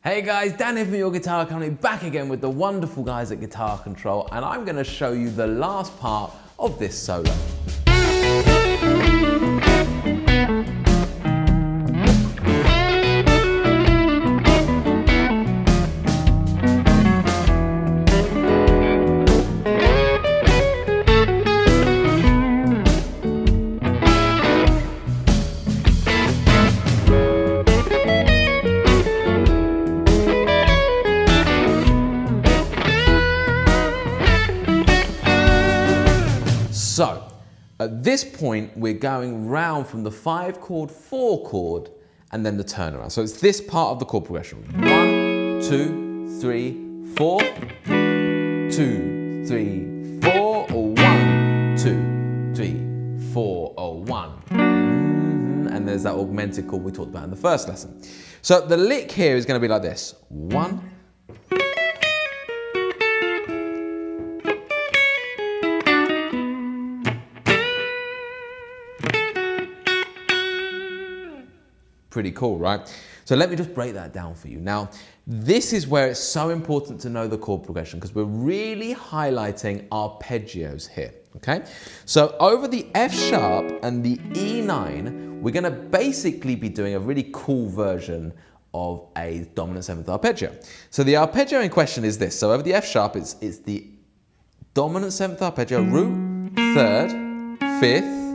Hey guys, Dan here from your Guitar Academy, back again with the wonderful guys at Guitar Control, and I'm going to show you the last part of this solo. So, at this point, we're going round from the 5 chord, 4 chord, and then the turnaround. So it's this part of the chord progression. 1, 2, 3, 4, 2, 3, 4, or 1, 2, 3, 4, or 1. And there's that augmented chord we talked about in the first lesson. So the lick here is going to be like this. 1, pretty cool, right? So let me just break that down for you. Now, this is where it's so important to know the chord progression because we're really highlighting arpeggios here, okay? So over the F sharp and the E9, we're gonna basically be doing a really cool version of a dominant 7th arpeggio. So the arpeggio in question is this. So over the F sharp, it's the dominant 7th arpeggio, root, 3rd, 5th,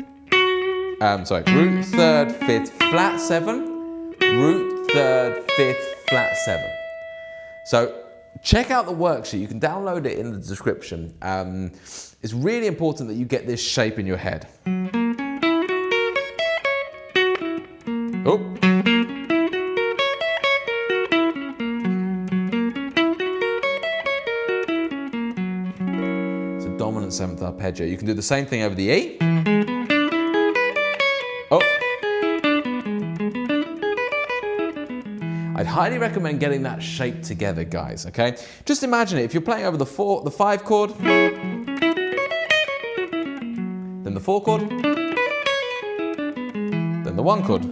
root, 3rd, 5th, flat 7, root, 3rd, 5th, flat 7. So check out the worksheet. You can download it in the description. It's really important that you get this shape in your head. Oh. It's a dominant 7th arpeggio. You can do the same thing over the E. Oh. I'd highly recommend getting that shape together, guys, okay? Just imagine it, if you're playing over the 5 chord, then the 4 chord, then the 1 chord.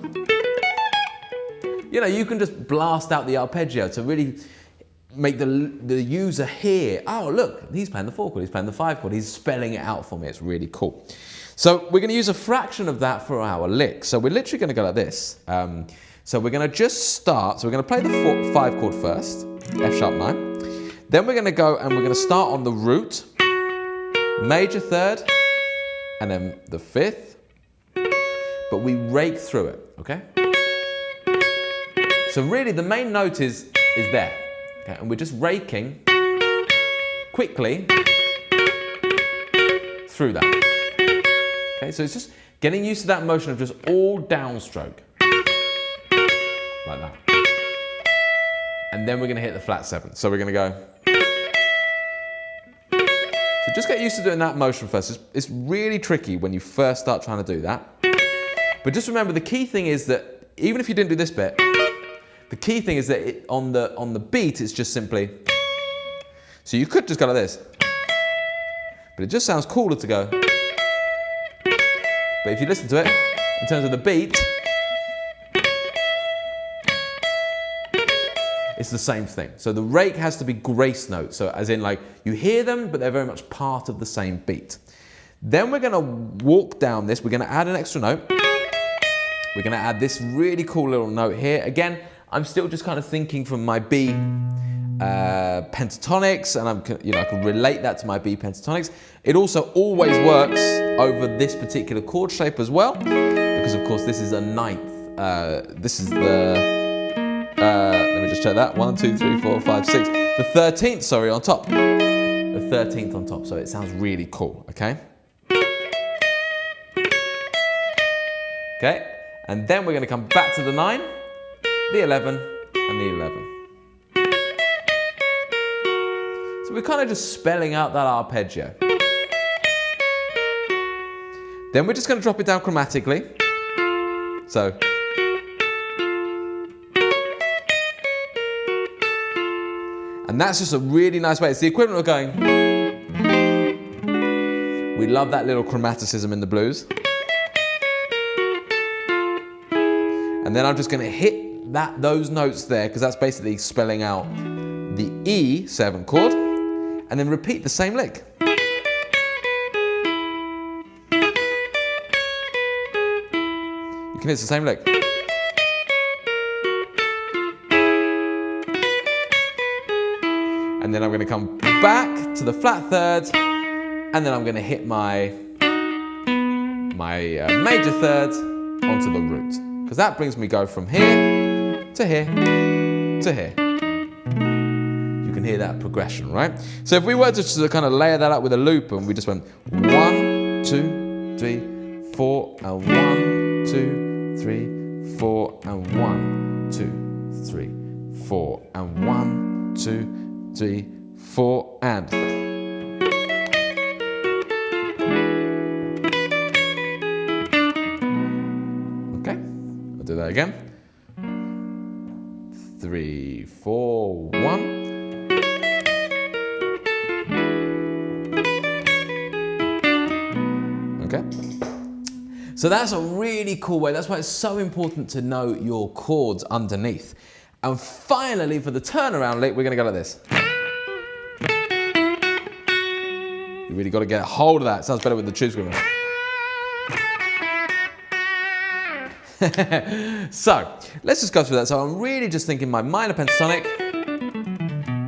You know, you can just blast out the arpeggio to really make the user hear, oh, look, he's playing the 4 chord, he's playing the 5 chord, he's spelling it out for me, it's really cool. So we're going to use a fraction of that for our lick. So we're literally going to go like this. So we're going to just start. So we're going to play the 5 chord first, F sharp 9. Then we're going to go and we're going to start on the root, major 3rd, and then the 5th. But we rake through it, okay? So really the main note is there. Okay? And we're just raking quickly through that. Okay, so it's just getting used to that motion of just all downstroke. Like that. And then we're going to hit the flat 7. So we're going to go. So just get used to doing that motion first. It's really tricky when you first start trying to do that. But just remember the key thing is that even if you didn't do this bit, the key thing is that on the beat it's just simply. So you could just go like this. But it just sounds cooler to go. But if you listen to it, in terms of the beat, it's the same thing. So the rake has to be grace notes. So as in like, you hear them, but they're very much part of the same beat. Then we're gonna walk down this. We're gonna add an extra note. We're gonna add this really cool little note here. Again, I'm still just kind of thinking from my B pentatonics, and I can relate that to my B pentatonics. It also always works over this particular chord shape as well, because of course this is a 9th. This is the, let me just check that, 1, 2, 3, 4, 5, 6. The 13th, sorry, on top. The 13th on top, so it sounds really cool, okay? Okay, and then we're gonna come back to the 9, the 11, and the 11. So we're kind of just spelling out that arpeggio. Then we're just going to drop it down chromatically. So. And that's just a really nice way. It's the equivalent of going. We love that little chromaticism in the blues. And then I'm just going to hit those notes there, because that's basically spelling out the E 7 chord, and then repeat the same lick. You can hit the same lick. And then I'm going to come back to the flat third, and then I'm going to hit my major third onto the root, because that brings me go from here to here to here. You can hear that progression, right? So if we were to just kind of layer that up with a loop, and we just went 1, 2, 3, 4, and 1, 2, 3, 4, and 1, 2, 3, 4, and 1, 2, 3, 4, and. Okay, I'll do that again. 3, 4, 1. Okay. So that's a really cool way. That's why it's so important to know your chords underneath. And finally, for the turnaround lick, we're going to go like this. You really got to get a hold of that. It sounds better with the tube screamer. So, let's just go through that. So I'm really just thinking my minor pentatonic,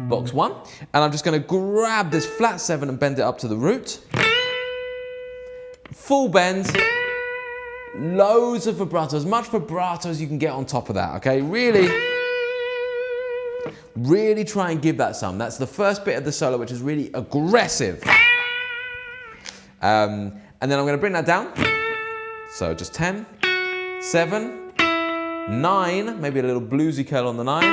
box 1, and I'm just going to grab this flat 7 and bend it up to the root. Full bend, loads of vibrato, as much vibrato as you can get on top of that, okay? Really try and give that some. That's the first bit of the solo, which is really aggressive. And then I'm going to bring that down. So just 10, 7, 9, maybe a little bluesy curl on the 9,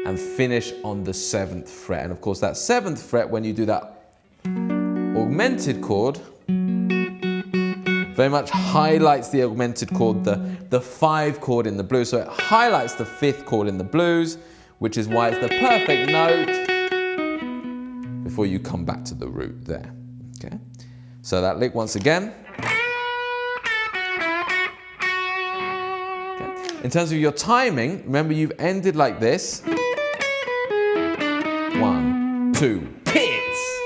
and finish on the 7th fret. And of course that 7th fret, when you do that augmented chord, very much highlights the augmented chord, the 5 chord in the blues. So it highlights the 5th chord in the blues, which is why it's the perfect note before you come back to the root there. Okay, so that lick once again. Okay. In terms of your timing, remember you've ended like this. 1, 2, hits.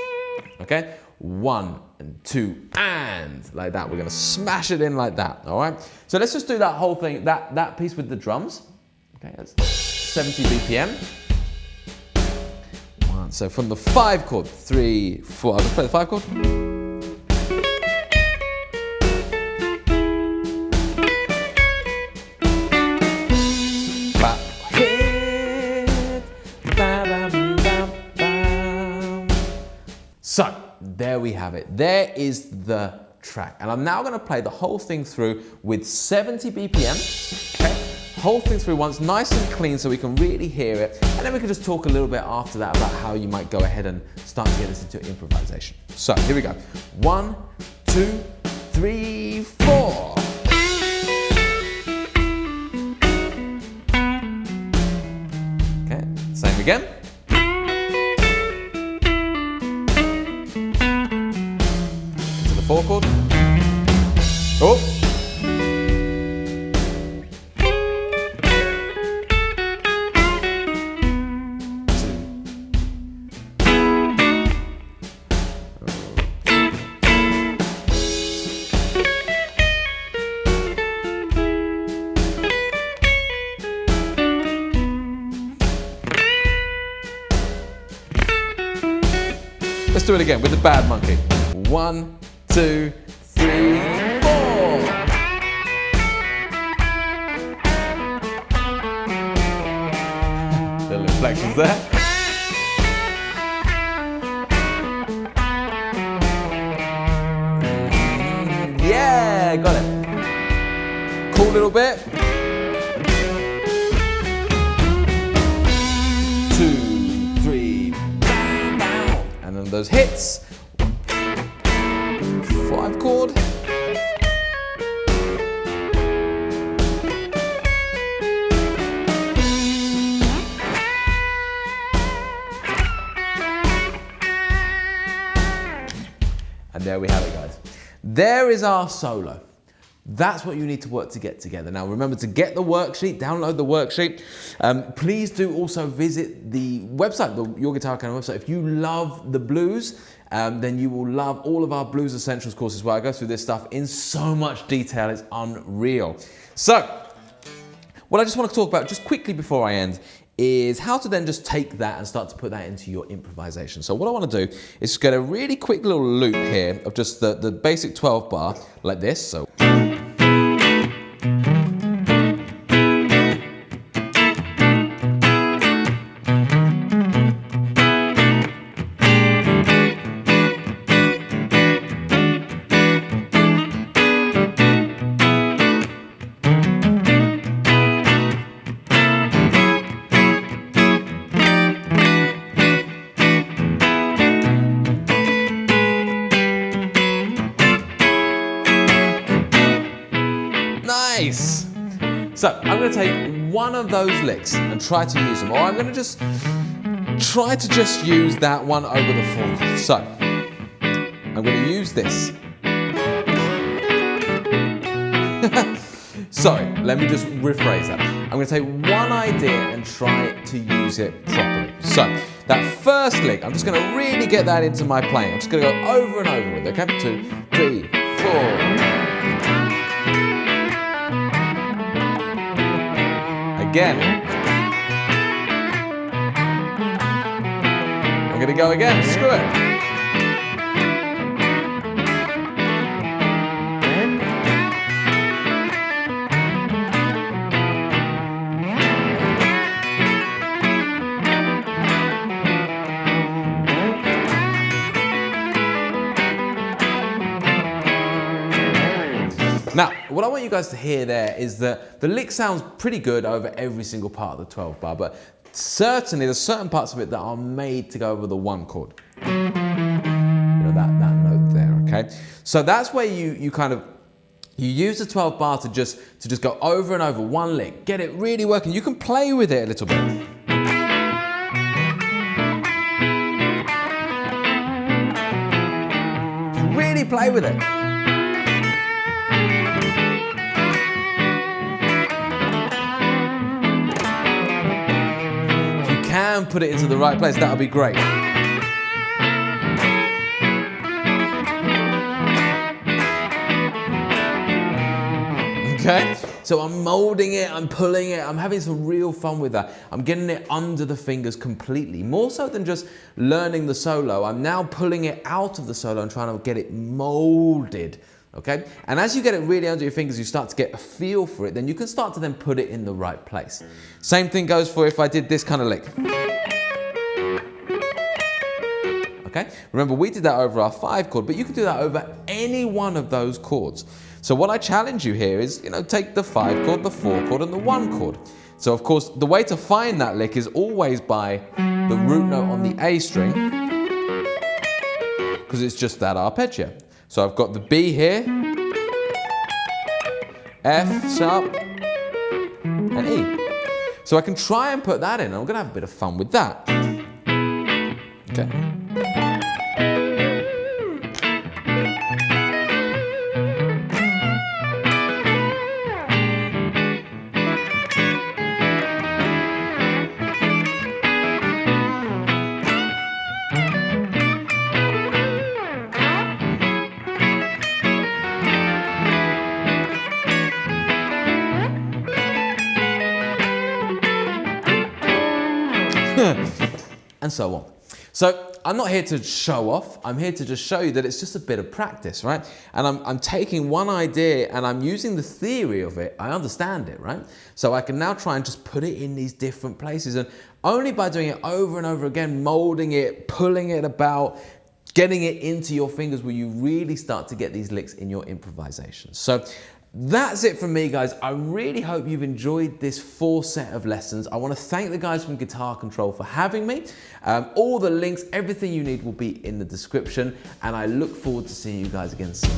Okay, 1 and 2 and like that. We're going to smash it in like that. All right. So let's just do that whole thing, that piece with the drums. Okay, that's 70 BPM. 1. So from the 5 chord, 3, 4. I'll just play the 5 chord. So there we have it. There is the track. And I'm now going to play the whole thing through with 70 BPM. Okay? Whole thing through once, nice and clean, so we can really hear it. And then we can just talk a little bit after that about how you might go ahead and start to get this into improvisation. So here we go. 1, 2, 3, 4. Okay, same again. To the 4 chord. Oh. Let's do it again with the bad monkey. 1, 2, 3, 4. Little inflections there. Yeah, got it. Cool little bit. 2, 3, and then those hits. 5 chord. And there we have it, guys. There is our solo. That's what you need to work to get together. Now remember to get the worksheet, download the worksheet. Please do also visit the website, the Your Guitar Academy website. If you love the blues, then you will love all of our Blues Essentials courses where I go through this stuff in so much detail, it's unreal. So, what I just want to talk about just quickly before I end is how to then just take that and start to put that into your improvisation. So what I want to do is just get a really quick little loop here of just the basic 12 bar like this. So. Nice! So I'm going to take one of those licks and try to use them, or I'm going to just try to just use that one over the 4 chord. So I'm going to use this. Sorry, let me just rephrase that. I'm going to take one idea and try to use it properly. So that first lick, I'm just going to really get that into my playing. I'm just going to go over and over with it. Okay, 2, 3, 4. Again. I'm gonna go again, screw it. Now, what I want you guys to hear there is that the lick sounds pretty good over every single part of the 12 bar, but certainly there's certain parts of it that are made to go over the 1 chord. You know, that note there, okay? So that's where you use the 12 bar to just go over and over one lick, get it really working. You can play with it a little bit. Just really play with it. Can put it into the right place, that would be great. Okay, so I'm molding it, I'm pulling it, I'm having some real fun with that. I'm getting it under the fingers completely. More so than just learning the solo, I'm now pulling it out of the solo and trying to get it molded. Okay, and as you get it really under your fingers, you start to get a feel for it, then you can start to then put it in the right place. Same thing goes for if I did this kind of lick. Okay, remember we did that over our 5 chord, but you can do that over any one of those chords. So what I challenge you here is, take the 5 chord, the 4 chord, and the 1 chord. So of course, the way to find that lick is always by the root note on the A string, because it's just that arpeggio. So I've got the B here, F sharp, and E. So I can try and put that in. I'm going to have a bit of fun with that. Okay. And so on. So I'm not here to show off, I'm here to just show you that it's just a bit of practice, right? And I'm taking one idea and I'm using the theory of it, I understand it, right? So I can now try and just put it in these different places, and only by doing it over and over again, molding it, pulling it about, getting it into your fingers, will you really start to get these licks in your improvisation. So that's it from me, guys. I really hope you've enjoyed this 4 set of lessons. I want to thank the guys from Guitar Control for having me. All the links, everything you need will be in the description, and I look forward to seeing you guys again soon.